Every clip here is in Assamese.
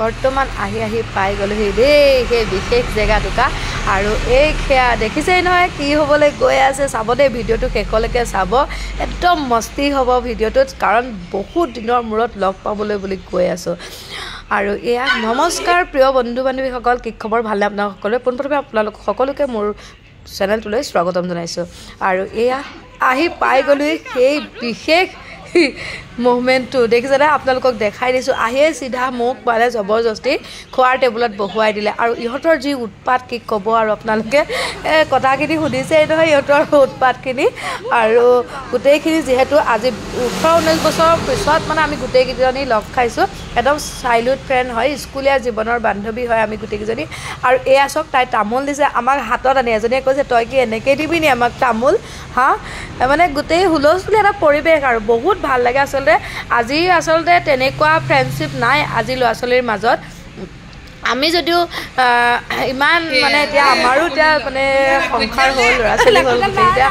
বৰ্তমান আহি পাই গ'লোহি দেই সেই বিশেষ জেগাটুকা আৰু এই সেয়া দেখিছেই নহয় কি হ'বলৈ গৈ আছে চাব দেই ভিডিঅ'টো শেষলৈকে চাব একদম মস্তি হ'ব ভিডিঅ'টোত কাৰণ বহুত দিনৰ মূৰত লগ পাবলৈ বুলি গৈ আছোঁ আৰু এয়া নমস্কাৰ প্ৰিয় বন্ধু বান্ধৱীসকল কি খবৰ ভালনে আপোনালোক সকলোৱে পোনপ্ৰথমে আপোনালোক সকলোকে মোৰ চেনেলটোলৈ স্বাগতম জনাইছোঁ আৰু এয়া আহি পাই গ'লোহি সেই বিশেষ মুভমেণ্টটো দেখিছেনে আপোনালোকক দেখাই দিছোঁ আহিয়ে চিধা মোক মানে জবৰদস্তি খোৱাৰ টেবুলত বহুৱাই দিলে আৰু ইহঁতৰ যি উৎপাত কি ক'ব আৰু আপোনালোকে কথাখিনি শুনিছে নহয় ইহঁতৰ উৎপাতখিনি আৰু গোটেইখিনি যিহেতু আজি 18-19 বছৰৰ পিছত মানে আমি গোটেইকেইজনী লগ খাইছোঁ একদম চাইল্ডহুড ফ্ৰেণ্ড হয় স্কুলীয়া জীৱনৰ বান্ধৱী হয় আমি গোটেইকেইজনী আৰু এয়া চাওক তাই তামোল দিছে আমাক হাতত আনি এজনীয়ে কৈছে তই কি এনেকৈ দিবি নি আমাক তামোল হা মানে গোটেই হুলস্থুল এটা পৰিৱেশ আৰু বহুত ভাল লাগে আজি আচলতে তেনেকুৱা ফ্ৰেণ্ডশ্বিপ নাই আজি ল'ৰা ছোৱালীৰ মাজত আমি যদিও ইমান মানে এতিয়া আমাৰো এতিয়া মানে সংসাৰ হ'ল ল'ৰা ছোৱালী হ'ল এতিয়া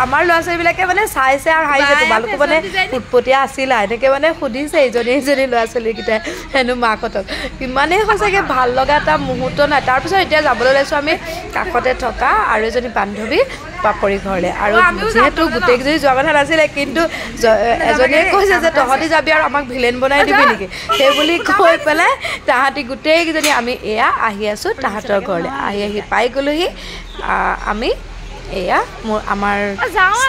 আমাৰ ল'ৰা ছোৱালীবিলাকে মানে চাইছে আৰু হাঁহিছে তোমালোকো মানে উৎপতীয়া আছিলা এনেকৈ মানে সুধিছে ইজনী ল'ৰা ছোৱালীকেইটাই হেনো মাকহঁতক ইমানেই সঁচাকৈ ভাল লগা এটা মুহূৰ্ত নাই তাৰপিছত এতিয়া যাবলৈ লৈছোঁ আমি কাষতে থকা আৰু এজনী বান্ধৱী পাপৰি ঘৰলৈ আৰু যিহেতু গোটেইকেইজনী যোৱা কথা নাছিলে কিন্তু এজনীয়ে কৈছে যে তহঁতি যাবি আৰু আমাক ভিলেন বনাই দিবি নেকি সেই বুলি কৈ পেলাই তাহাঁতি গোটেইকেইজনী আমি এয়া আহি আছোঁ তাহাঁতৰ ঘৰলৈ আহি পাই গ'লোহি আমি এয়া মোৰ আমাৰ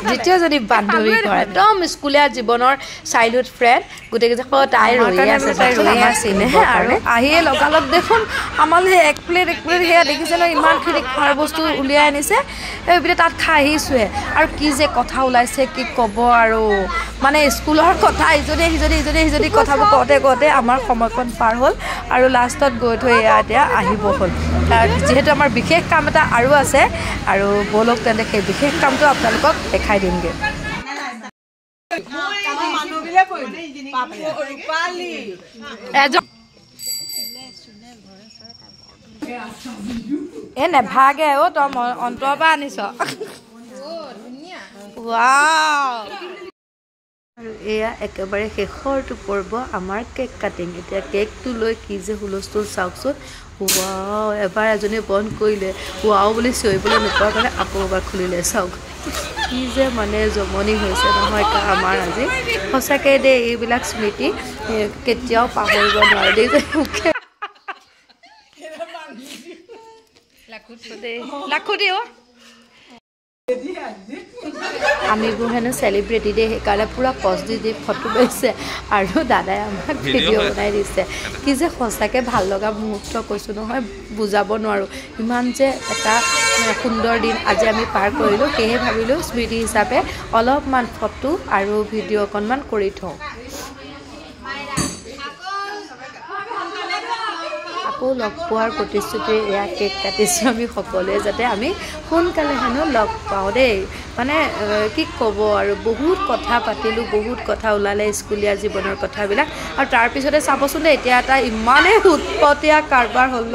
দ্বিতীয়জনী বান্ধৱী ঘৰ একদম স্কুলীয়া জীৱনৰ চাইল্ডহুড ফ্ৰেণ্ড গোটেইকেইজন তাই ৰৈ আছিলে আৰু আহিয়ে লগালগ দেখোন আমালৈ এক প্লেট সেয়া দেখিছে ন ইমানখিনি খোৱাৰ বস্তু উলিয়াই আনিছে এইপিনে তাত খাই আহিছোঁহে আৰু কি যে কথা ওলাইছে কি ক'ব আৰু মানে স্কুলৰ কথা ইজনী কথাবোৰ কওঁতে আমাৰ সময়কণ পাৰ হ'ল আৰু লাষ্টত গৈ থৈ এতিয়া আহিব হ'ল যিহেতু আমাৰ বিশেষ কাম এটা আৰু আছে আৰু ব'লক তেন্তে সেই বিশেষ কামটো আপোনালোকক দেখাই দিমগৈ নেভাগে অ' তই অন্তৰৰ পৰা আনিছ আৰু এয়া একেবাৰে শেষৰটো পৰ্ব আমাৰ কেক কাটিং এতিয়া কেকটো লৈ কি যে হুলস্থুল চাওকচোন ৱাও এবাৰ এজনীয়ে বন্ধ কৰিলে ৱাও বুলি চিঞৰিবলৈ নোপোৱাৰ কাৰণে আকৌ এবাৰ খুলিলে চাওক কি যে মানে জমনি হৈছে নহয় আমাৰ আজি সঁচাকৈ দেই এইবিলাক স্মৃতি কেতিয়াও পাহৰিব নোৱাৰে দেই যে মুখে লাখুটি অ' আমিবোৰ হেনো চেলিব্ৰিটি দেই সেইকাৰণে পূৰা পজ দি ফটো লৈছে আৰু দাদাই আমাক ভিডিঅ' বনাই দিছে কি যে সঁচাকৈ ভাল লগা মুহূৰ্ত কৈছোঁ নহয় বুজাব নোৱাৰোঁ ইমান যে এটা সুন্দৰ দিন আজি আমি পাৰ কৰিলোঁ সেয়েহে ভাবিলোঁ স্মৃতি হিচাপে অলপমান ফটো আৰু ভিডিঅ' অকণমান কৰি থওঁ আকৌ লগ পোৱাৰ প্ৰতিশ্ৰুতি এয়া কেক কাটিছোঁ আমি সকলোৱে যাতে আমি সোনকালে হেনো লগ পাওঁ দেই মানে কি ক'ব আৰু বহুত কথা পাতিলোঁ বহুত কথা ওলালে স্কুলীয়া জীৱনৰ কথাবিলাক আৰু তাৰপিছতে চাবচোন দেই এতিয়া এটা ইমানেই উৎপতীয়া কাৰবাৰ হ'ল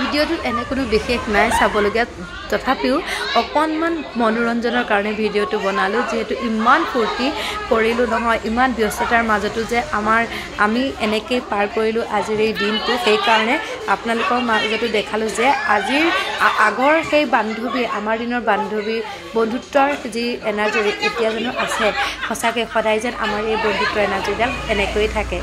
ভিডিঅ'টোত এনে কোনো বিশেষ নাই চাবলগীয়া তথাপিও অকণমান মনোৰঞ্জনৰ কাৰণে ভিডিঅ'টো বনালোঁ যিহেতু ইমান ফূৰ্তি কৰিলোঁ নহয় ইমান ব্যস্ততাৰ মাজতো যে আমি এনেকৈ পাৰ কৰিলোঁ আজিৰ এই দিনটো সেইকাৰণে আপোনালোকৰ মাজতো দেখালোঁ যে আজিৰ আগৰ সেই বান্ধৱী আমাৰ দিনৰ বান্ধৱী বন্ধুত্বৰ যি এনাৰ্জি এতিয়া জানো আছে সঁচাকৈ সদায় যেন আমাৰ এই বন্ধুত্বৰ এনাৰ্জিডাল এনেকৈয়ে থাকে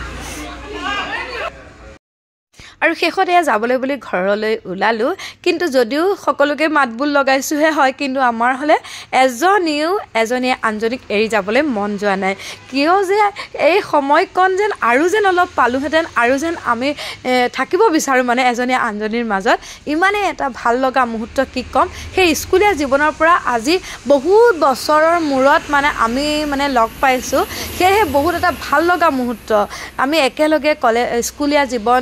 আৰু শেষত এয়া যাবলৈ বুলি ঘৰলৈ ওলালোঁ কিন্তু যদিও সকলোকে মাতবোল লগাইছোঁহে হয় কিন্তু আমাৰ হ'লে এজনীয়ে আনজনীক এৰি যাবলৈ মন যোৱা নাই কিয় যে এই সময়কণ যেন আৰু যেন অলপ পালোঁহেঁতেন আৰু যেন আমি থাকিব বিচাৰোঁ মানে এজনীয়ে আনজনীৰ মাজত ইমানেই এটা ভাল লগা মুহূৰ্ত কি ক'ম সেই স্কুলীয়া জীৱনৰ পৰা আজি বহুত বছৰৰ মূৰত মানে আমি মানে লগ পাইছোঁ সেয়েহে বহুত এটা ভাল লগা মুহূৰ্ত আমি একেলগে স্কুলীয়া জীৱন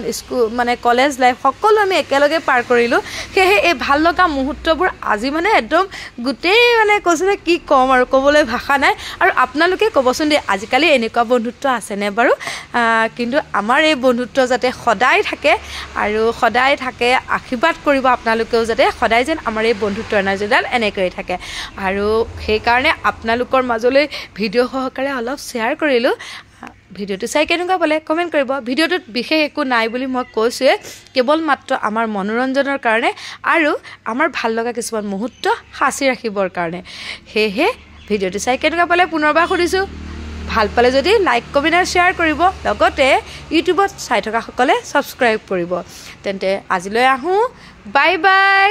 মানে মানে কলেজ লাইফ সকলো আমি একেলগে পাৰ কৰিলোঁ সেয়েহে এই ভাল লগা মুহূৰ্তবোৰ আজি মানে একদম গোটেই মানে কৈছোঁ যে কি ক'ম আৰু ক'বলৈ ভাষা নাই আৰু আপোনালোকে ক'বচোন দেই আজিকালি এনেকুৱা বন্ধুত্ব আছেনে বাৰু কিন্তু আমাৰ এই বন্ধুত্ব যাতে সদায় থাকে আৰু সদায় থাকে আশীৰ্বাদ কৰিব আপোনালোকেও যাতে সদায় যেন আমাৰ এই বন্ধুত্ব এনাৰ্জিডাল এনেকৈয়ে থাকে আৰু সেইকাৰণে আপোনালোকৰ মাজলৈ ভিডিঅ' সহকাৰে অলপ শ্বেয়াৰ কৰিলোঁ ভিডিঅ'টো চাই কেনেকুৱা পালে কমেণ্ট কৰিব ভিডিঅ'টোত বিশেষ একো নাই বুলি মই কৈছোঁৱে কেৱল মাত্ৰ আমাৰ মনোৰঞ্জনৰ কাৰণে আৰু আমাৰ ভাল লগা কিছুমান মুহূৰ্ত সাঁচি ৰাখিবৰ কাৰণে সেয়েহে ভিডিঅ'টো চাই কেনেকুৱা পালে পুনৰবাৰ সুধিছোঁ ভাল পালে যদি লাইক কমেণ্ট আৰু শ্বেয়াৰ কৰিব লগতে ইউটিউবত চাই থকা সকলে ছাবস্ক্ৰাইব কৰিব তেন্তে আজিলৈ আহোঁ বাই বাই